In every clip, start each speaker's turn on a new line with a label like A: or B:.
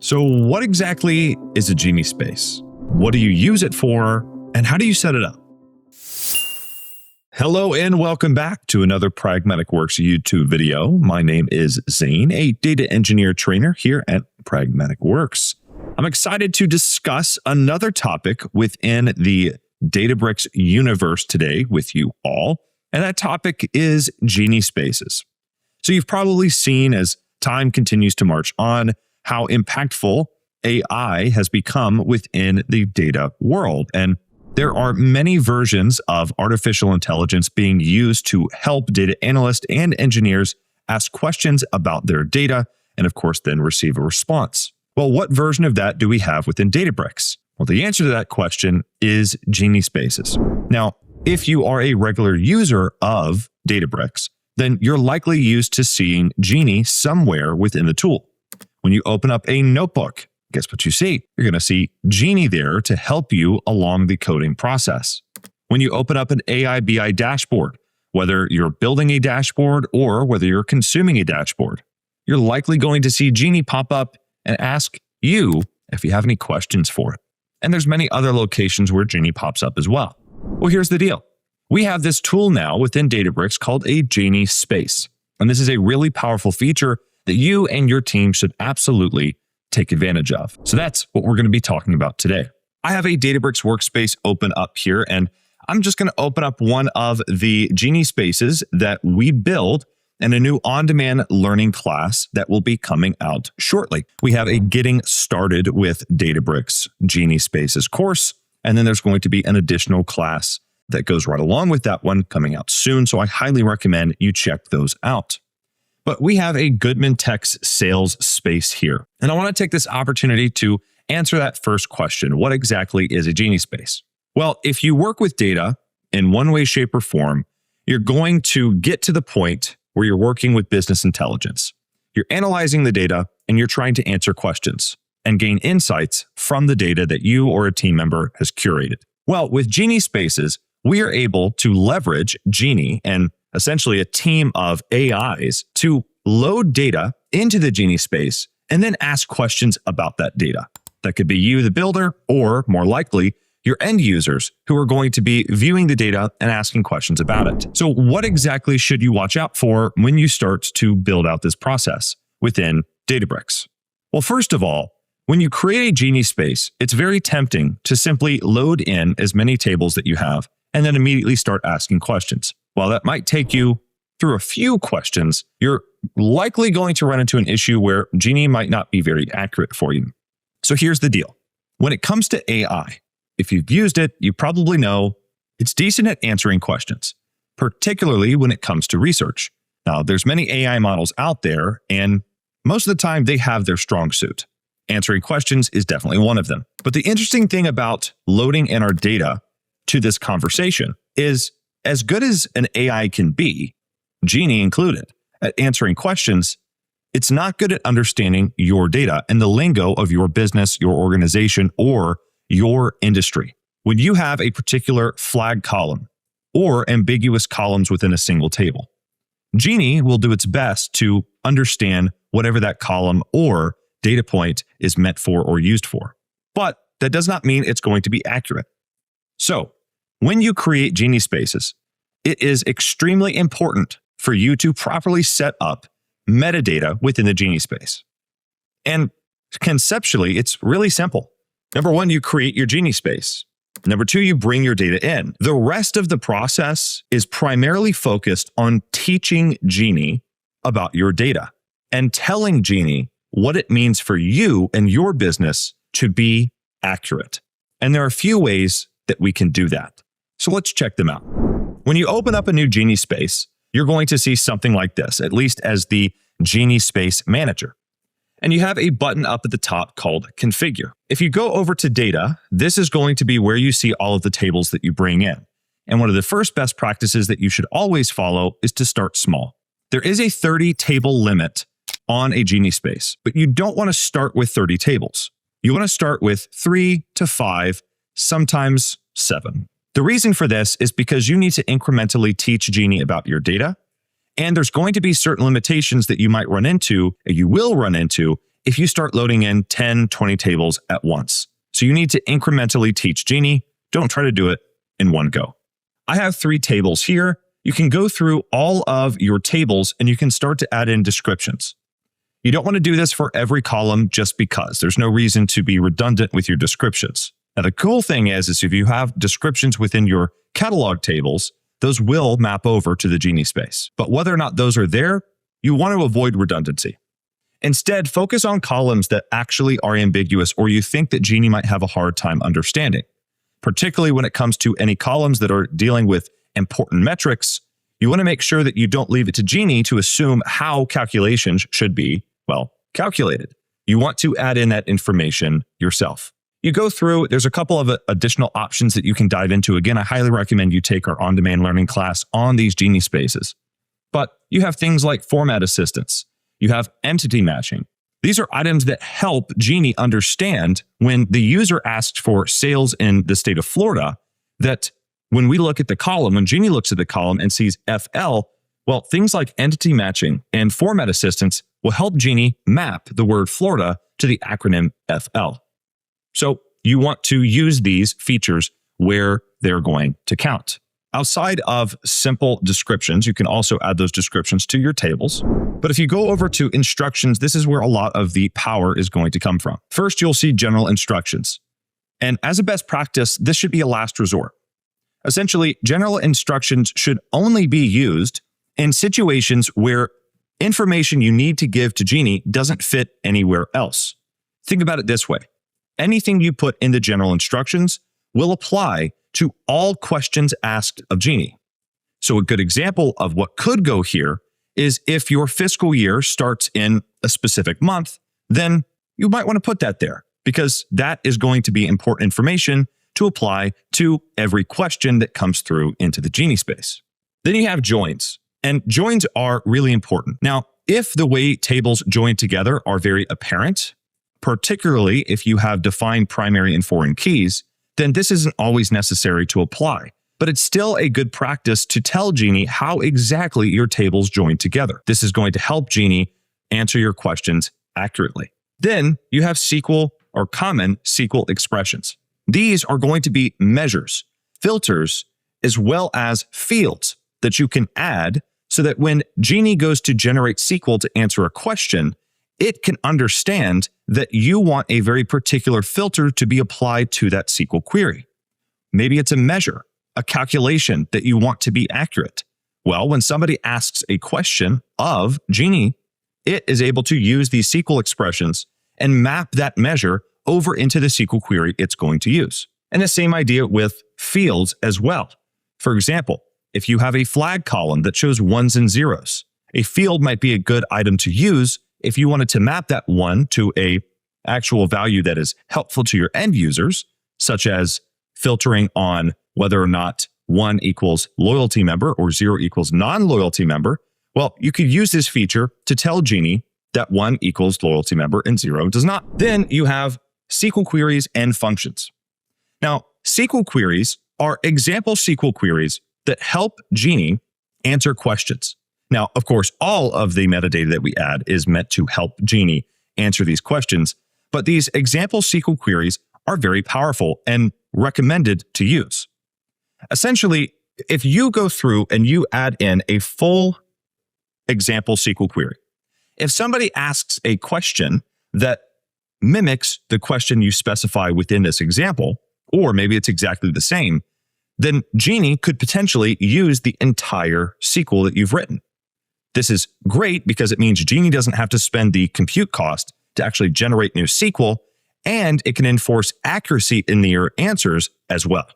A: So what exactly is a Genie Space? What do you use it for? And how do you set it up? Hello and welcome back to another Pragmatic Works YouTube video. My name is Zane, a data engineer trainer here at Pragmatic Works. I'm excited to discuss another topic within the Databricks universe today with you all, and that topic is Genie Spaces. So you've probably seen as time continues to march on how impactful AI has become within the data world. And there are many versions of artificial intelligence being used to help data analysts and engineers ask questions about their data and, of course, then receive a response. Well, what version of that do we have within Databricks? Well, the answer to that question is Genie Spaces. Now, if you are a regular user of Databricks, then you're likely used to seeing Genie somewhere within the tool. When you open up a notebook, guess what you see? You're going to see Genie there to help you along the coding process. When you open up an AI BI dashboard, whether you're building a dashboard or whether you're consuming a dashboard, you're likely going to see Genie pop up and ask you if you have any questions for it. And there's many other locations where Genie pops up as well. Well, here's the deal. We have this tool now within Databricks called a Genie Space. And this is a really powerful feature that you and your team should absolutely take advantage of. So that's what we're going to be talking about today. I have a Databricks workspace open up here, and I'm just going to open up one of the Genie Spaces that we build in a new on-demand learning class that will be coming out shortly. We have a Getting Started with Databricks Genie Spaces course, and then there's going to be an additional class that goes right along with that one coming out soon. So I highly recommend you check those out. But we have a Goodman Tech's sales space here. And I want to take this opportunity to answer that first question. What exactly is a Genie Space? Well, if you work with data in one way, shape, or form, you're going to get to the point where you're working with business intelligence. You're analyzing the data and you're trying to answer questions and gain insights from the data that you or a team member has curated. Well, with Genie Spaces, we are able to leverage Genie and essentially a team of AIs to load data into the Genie Space and then ask questions about that data. That could be you, the builder, or more likely, your end users who are going to be viewing the data and asking questions about it. So what exactly should you watch out for when you start to build out this process within Databricks? Well, first of all, when you create a Genie Space, it's very tempting to simply load in as many tables that you have and then immediately start asking questions. While that might take you through a few questions, you're likely going to run into an issue where Genie might not be very accurate for you. So here's the deal. When it comes to AI, if you've used it, you probably know it's decent at answering questions, particularly when it comes to research. Now, there's many AI models out there, and most of the time they have their strong suit. Answering questions is definitely one of them. But the interesting thing about loading in our data to this conversation is as good as an AI can be, Genie included, at answering questions, it's not good at understanding your data and the lingo of your business, your organization, or your industry. When you have a particular flag column or ambiguous columns within a single table, Genie will do its best to understand whatever that column or data point is meant for or used for. But that does not mean it's going to be accurate. So, when you create Genie Spaces, it is extremely important for you to properly set up metadata within the Genie Space. And conceptually, it's really simple. Number one, you create your Genie Space. Number two, you bring your data in. The rest of the process is primarily focused on teaching Genie about your data and telling Genie what it means for you and your business to be accurate. And there are a few ways that we can do that. So let's check them out. When you open up a new Genie Space, you're going to see something like this, at least as the Genie Space Manager. And you have a button up at the top called Configure. If you go over to Data, this is going to be where you see all of the tables that you bring in. And one of the first best practices that you should always follow is to start small. There is a 30 table limit on a Genie Space, but you don't want to start with 30 tables. You want to start with 3 to 5, sometimes 7. The reason for this is because you need to incrementally teach Genie about your data, and there's going to be certain limitations that you might run into, or you will run into, if you start loading in 10, 20 tables at once. So you need to incrementally teach Genie. Don't try to do it in one go. I have 3 tables here. You can go through all of your tables and you can start to add in descriptions. You don't want to do this for every column just because. There's no reason to be redundant with your descriptions. Now, the cool thing is if you have descriptions within your catalog tables, those will map over to the Genie Space. But whether or not those are there, you want to avoid redundancy. Instead, focus on columns that actually are ambiguous or you think that Genie might have a hard time understanding. Particularly when it comes to any columns that are dealing with important metrics, you want to make sure that you don't leave it to Genie to assume how calculations should be, well, calculated. You want to add in that information yourself. You go through, there's a couple of additional options that you can dive into. Again, I highly recommend you take our on-demand learning class on these Genie Spaces. But you have things like format assistance. You have entity matching. These are items that help Genie understand when the user asks for sales in the state of Florida, that when we look at the column, when Genie looks at the column and sees FL, well, things like entity matching and format assistance will help Genie map the word Florida to the acronym FL. So you want to use these features where they're going to count. Outside of simple descriptions, you can also add those descriptions to your tables. But if you go over to instructions, this is where a lot of the power is going to come from. First, you'll see general instructions. And as a best practice, this should be a last resort. Essentially, general instructions should only be used in situations where information you need to give to Genie doesn't fit anywhere else. Think about it this way. Anything you put in the general instructions will apply to all questions asked of Genie. So a good example of what could go here is if your fiscal year starts in a specific month, then you might want to put that there because that is going to be important information to apply to every question that comes through into the Genie Space. Then you have joins, and joins are really important. Now, if the way tables join together are very apparent, particularly if you have defined primary and foreign keys, then this isn't always necessary to apply. But it's still a good practice to tell Genie how exactly your tables join together. This is going to help Genie answer your questions accurately. Then you have SQL or common SQL expressions. These are going to be measures, filters, as well as fields that you can add so that when Genie goes to generate SQL to answer a question, it can understand that you want a very particular filter to be applied to that SQL query. Maybe it's a measure, a calculation that you want to be accurate. Well, when somebody asks a question of Genie, it is able to use these SQL expressions and map that measure over into the SQL query it's going to use. And the same idea with fields as well. For example, if you have a flag column that shows ones and zeros, a field might be a good item to use if you wanted to map that 1 to a actual value that is helpful to your end users, such as filtering on whether or not 1 equals loyalty member or 0 equals non-loyalty member. Well, you could use this feature to tell Genie that 1 equals loyalty member and 0 does not. Then you have SQL queries and functions. Now, SQL queries are example SQL queries that help Genie answer questions. Now, of course, all of the metadata that we add is meant to help Genie answer these questions, but these example SQL queries are very powerful and recommended to use. Essentially, if you go through and you add in a full example SQL query, if somebody asks a question that mimics the question you specify within this example, or maybe it's exactly the same, then Genie could potentially use the entire SQL that you've written. This is great because it means Genie doesn't have to spend the compute cost to actually generate new SQL, and it can enforce accuracy in your answers as well.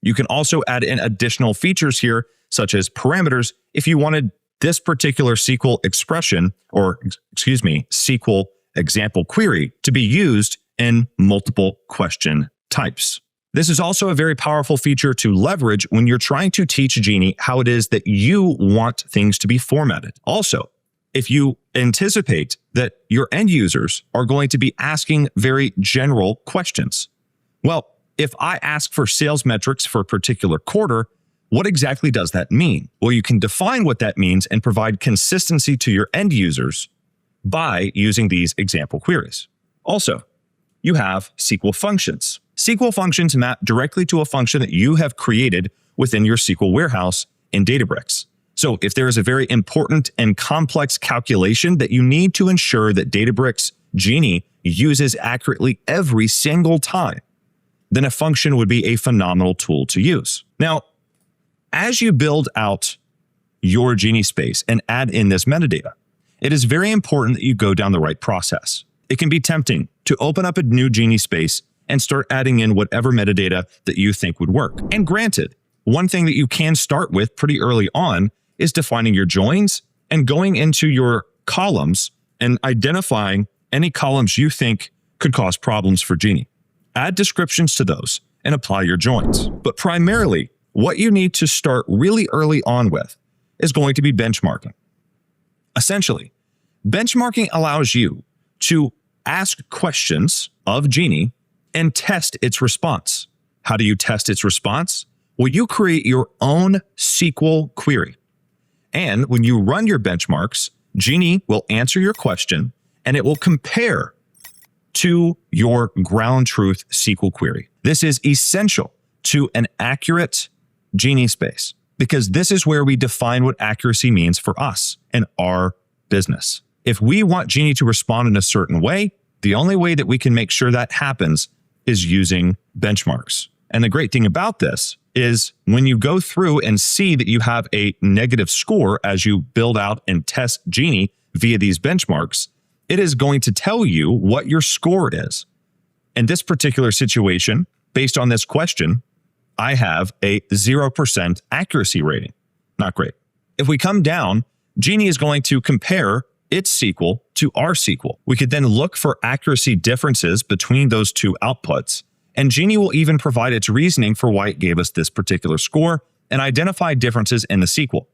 A: You can also add in additional features here, such as parameters, if you wanted this particular SQL expression, or SQL example query to be used in multiple question types. This is also a very powerful feature to leverage when you're trying to teach Genie how it is that you want things to be formatted. Also, if you anticipate that your end users are going to be asking very general questions, well, if I ask for sales metrics for a particular quarter, what exactly does that mean? Well, you can define what that means and provide consistency to your end users by using these example queries. Also, you have SQL functions. SQL functions map directly to a function that you have created within your SQL warehouse in Databricks. So if there is a very important and complex calculation that you need to ensure that Databricks Genie uses accurately every single time, then a function would be a phenomenal tool to use. Now, as you build out your Genie Space and add in this metadata, it is very important that you go down the right process. It can be tempting to open up a new Genie Space and start adding in whatever metadata that you think would work. And granted, one thing that you can start with pretty early on is defining your joins and going into your columns and identifying any columns you think could cause problems for Genie. Add descriptions to those and apply your joins. But primarily, what you need to start really early on with is going to be benchmarking. Essentially, benchmarking allows you to ask questions of Genie and test its response. How do you test its response? Well, you create your own SQL query. And when you run your benchmarks, Genie will answer your question and it will compare to your ground truth SQL query. This is essential to an accurate Genie Space because this is where we define what accuracy means for us and our business. If we want Genie to respond in a certain way, the only way that we can make sure that happens is using benchmarks. And the great thing about this is when you go through and see that you have a negative score as you build out and test Genie via these benchmarks, it is going to tell you what your score is. In this particular situation, based on this question, I have a 0% accuracy rating. Not great. If we come down, Genie is going to compare its SQL to our SQL. We could then look for accuracy differences between those two outputs, and Genie will even provide its reasoning for why it gave us this particular score and identify differences in the SQL.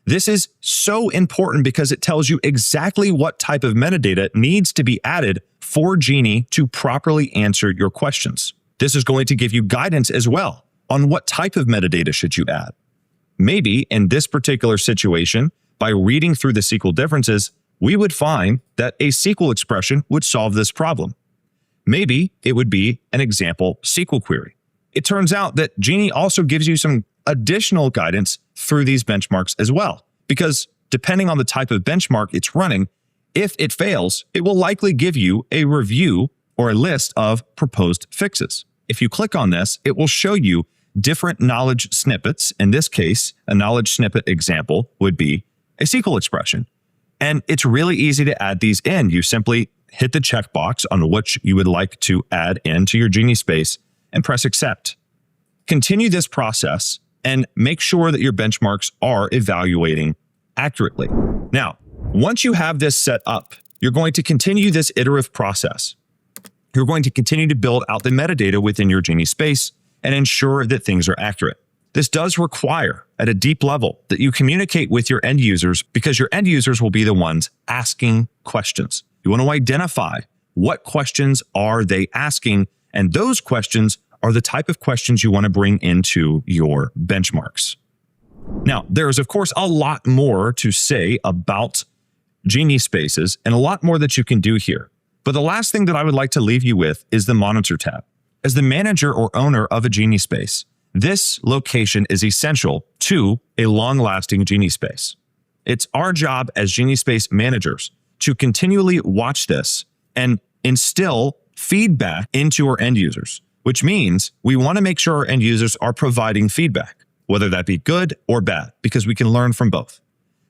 A: This is so important because it tells you exactly what type of metadata needs to be added for Genie to properly answer your questions. This is going to give you guidance as well on what type of metadata should you add. Maybe in this particular situation, by reading through the SQL differences, we would find that a SQL expression would solve this problem. Maybe it would be an example SQL query. It turns out that Genie also gives you some additional guidance through these benchmarks as well, because depending on the type of benchmark it's running, if it fails, it will likely give you a review or a list of proposed fixes. If you click on this, it will show you different knowledge snippets. In this case, a knowledge snippet example would be a SQL expression. And it's really easy to add these in. You simply hit the checkbox on which you would like to add into your Genie Space and press accept. Continue this process and make sure that your benchmarks are evaluating accurately. Now, once you have this set up, you're going to continue this iterative process. You're going to continue to build out the metadata within your Genie Space and ensure that things are accurate. This does require, at a deep level, that you communicate with your end users because your end users will be the ones asking questions. You want to identify what questions are they asking, and those questions are the type of questions you want to bring into your benchmarks. Now, there is, of course, a lot more to say about Genie Spaces and a lot more that you can do here. But the last thing that I would like to leave you with is the Monitor tab. As the manager or owner of a Genie Space, this location is essential to a long-lasting Genie Space. It's our job as Genie Space managers to continually watch this and instill feedback into our end users, which means we want to make sure our end users are providing feedback, whether that be good or bad, because we can learn from both.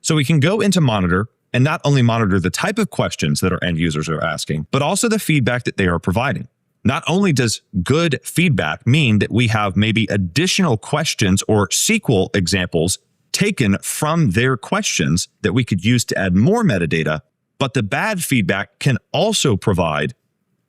A: So we can go into Monitor and not only monitor the type of questions that our end users are asking, but also the feedback that they are providing. Not only does good feedback mean that we have maybe additional questions or SQL examples taken from their questions that we could use to add more metadata, but the bad feedback can also provide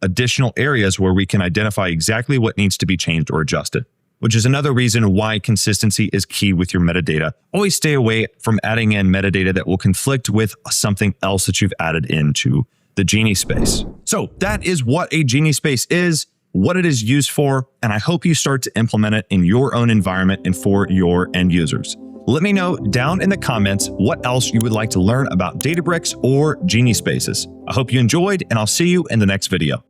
A: additional areas where we can identify exactly what needs to be changed or adjusted, which is another reason why consistency is key with your metadata. Always stay away from adding in metadata that will conflict with something else that you've added into the Genie Space. So that is what a Genie Space is, what it is used for, and I hope you start to implement it in your own environment and for your end users. Let me know down in the comments what else you would like to learn about Databricks or Genie Spaces. I hope you enjoyed, and I'll see you in the next video.